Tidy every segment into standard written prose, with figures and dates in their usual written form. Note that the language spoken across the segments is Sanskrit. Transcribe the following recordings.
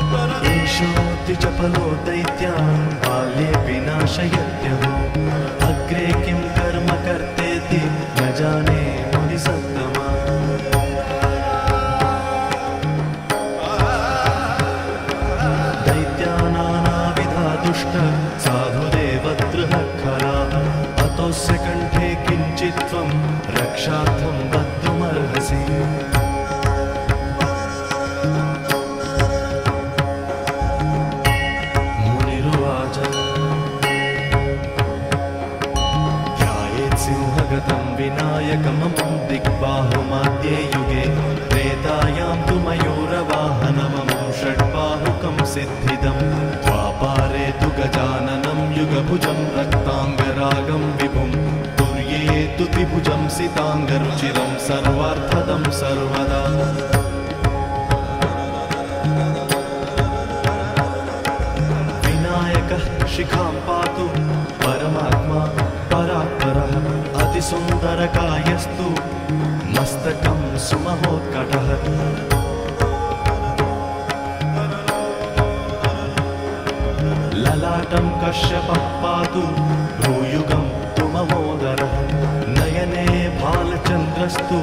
एषोऽति चपलो दैत्यान् बाल्ये विनाशयत्यहो अग्रे किं कर्म कर्तेति न जाने मुनिसत्तमा दैत्यानानाविधा दुष्ट साधुदेवद्रुः खलाः अतोऽस्य कण्ठे किञ्चित् त्वं रक्षार्थं बद्धुमर्हसि विनायकममं दिग्बाहुमाद्ये युगे त्रेतायां तु मयूरवाहनममं षड्बाहुकं सिद्धिदं द्वापारे तु गजाननं युगभुजं रक्ताङ्गरागं विभुं तुर्ये तु त्रिभुजं सिताङ्गरुचिरं सर्वार्थदं सर्वदा विनायकः शिखां पातु परमात्मा परात्परः अतिसुन्दरकायस्तु मस्तकं सुमहोत्कटः ललाटं कश्यपः पातु भ्रूयुगं तु महोदरः नयने भालचन्द्रस्तु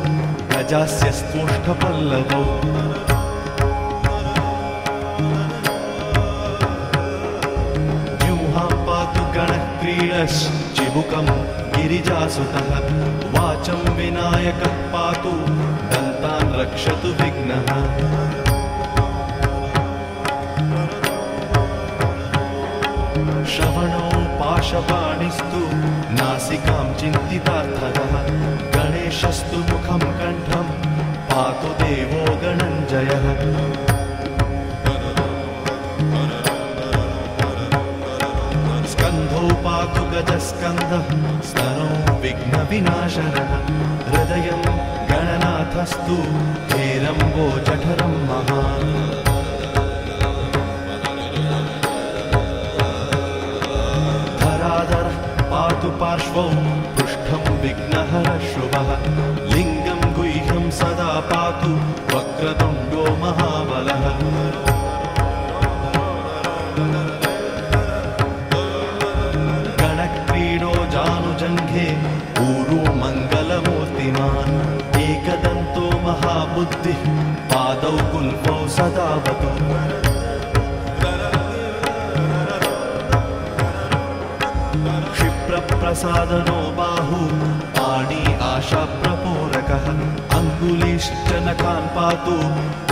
गजास्य स्फोष्ठपल्लवो जिह्वां पातु गणक्रीडश्चिबुकं गिरिजासुतः वाचं विनायकः पातु दन्तान् रक्षतु विघ्नः श्रवणो पाशपाणिस्तु नासिकां चिन्तितार्थदः गणेशस्तु मुखं कण्ठं पातु देवो गणञ्जयः स्कन्धो पातु गजस्कन्धः स्तनो विघ्नविनाशनः हृदयं गणनाथस्तु हेरम्बो जठरं महान् धराधरः पातु पार्श्वौ पृष्ठं विघ्नहरः शुभः लिङ्गं गुह्यं सदा पातु वक्रतुण्डो महाबलः जानुजङ्घे ऊरू मङ्गलमूर्तिमान् एकदन्तो महाबुद्धिः पादौ कुल्पौ सदावतु क्षिप्रप्रसादनो बाहु पाणि आशाप्रपूरकः अङ्गुलीश्च नखान् पातु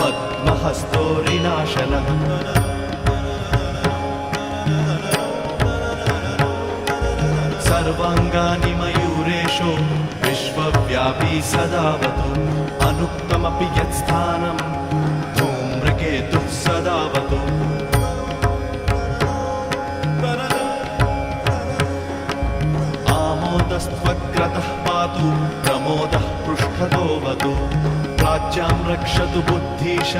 पद्महस्तोरिनाशनः सर्वाङ्गानि मयूरेशो विश्वव्यापी सदावतु अनुक्तमपि यत्स्थानं धूम्रकेतुः सदावतु आमोदस्त्वग्रतः पातु प्रमोदः पृष्ठतोऽवतु प्राच्यां रक्षतु बुद्धीश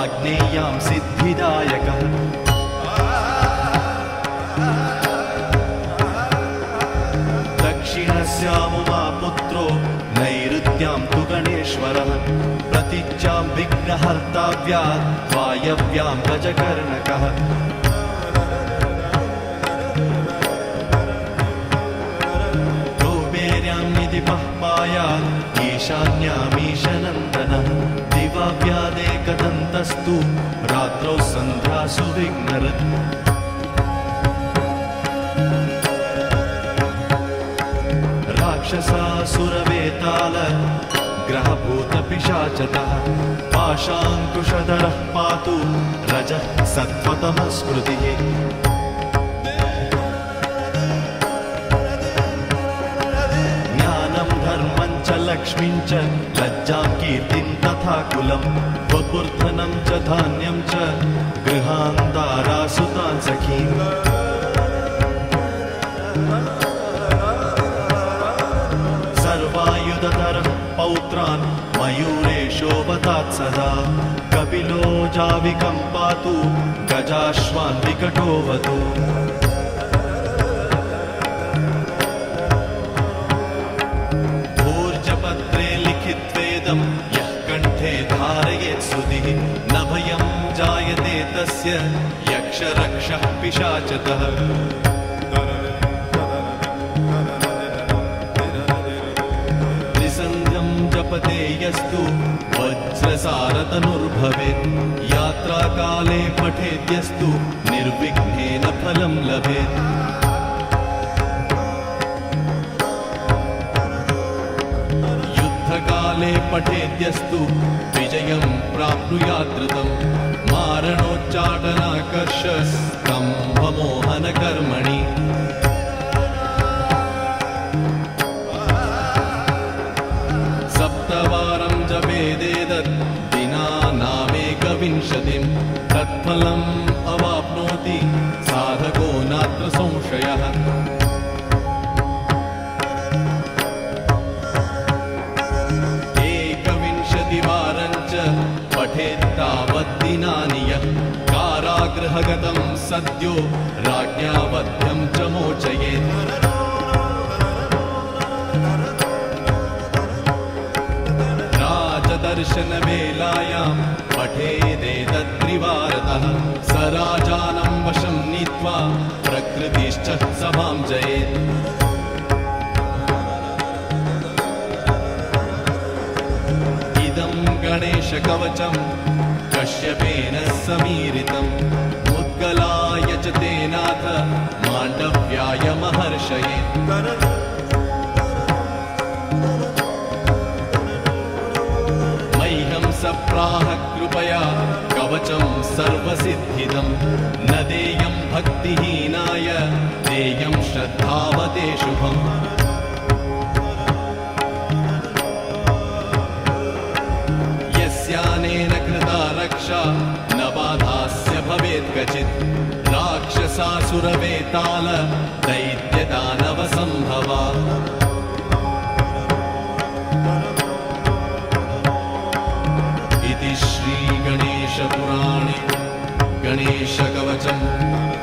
आग्नेयां सिद्धिदायकः दक्षिणस्यामुमा पुत्रो नैऋत्यां तु गणेश्वरः प्रतीच्यां विघ्नहर्ताव्यात् वायव्यां गजकर्णकः कौबेर्यां निधिपः पायात् ईशान्यामीशनन्दनः दिवाव्यादेकदन्तस्तु रात्रौ सन्ध्यासु विघ्नरत् राक्षसासुरवेताल ग्रहभूतपिशाचतः पाशाङ्कुशधरः पातु रजः सत्त्वतमः स्मृतिः ज्ञानं धर्मं च लक्ष्मीं च लज्जां कीर्तिं तथा कुलं वपुर्धनं च धान्यं च गृहान् दारासुतान् सखीन् सर्वायुधधरः पौत्रान् मयूरेशोऽवतात् सदा कपिलो जाविकं पातु गजाश्वान् विकटोऽवतु भूर्जपत्रे लिखित्वेदं यः कण्ठे धारयेत् सुधिः न भयं जायते तस्य यक्षरक्षः पिशाचतः त्रिसन्ध्यं जपते यस्तु वज्रसारतनुर्भवेत् यात्राकाले पठेद्यस्तु निर्विघ्नेन फलं लभेत् युद्धकाले पठेद्यस्तु विजयं प्राप्नुयात् द्रुतं मारणोच्चाटनाकर्षस्तम्भमोहनकर्मणि सप्तवारं जपेदेतत् दिनानामेकविंशतिं तत्फलम् अवाप्नोति साधको नात्र संशयः एकविंशतिवारं च पठेत्तावद्दिनानि यः कारागृहगतं सद्यो राज्ञा वध्यं च मोचयेत् दर्शनवेलायां पठेदेतत्त्रिवारतः स राजानं वशं नीत्वा प्रकृतिश्च सभां जयेत् इदं गणेशकवचं कश्यपेन समीरितं मुद्गलाय च तेनाथ माण्डव्याय महर्षये सप्राह कृपया कवचं सर्वसिद्धिदं न देयं भक्तिहीनाय देयं श्रद्धावते शुभम् यस्यानेन कृता रक्षा न बाधास्य भवेत् क्वचित् राक्षसासुरवेताल दैत्यदानवसम्भवा श्रीगणेशपुराणे गणेशकवचम्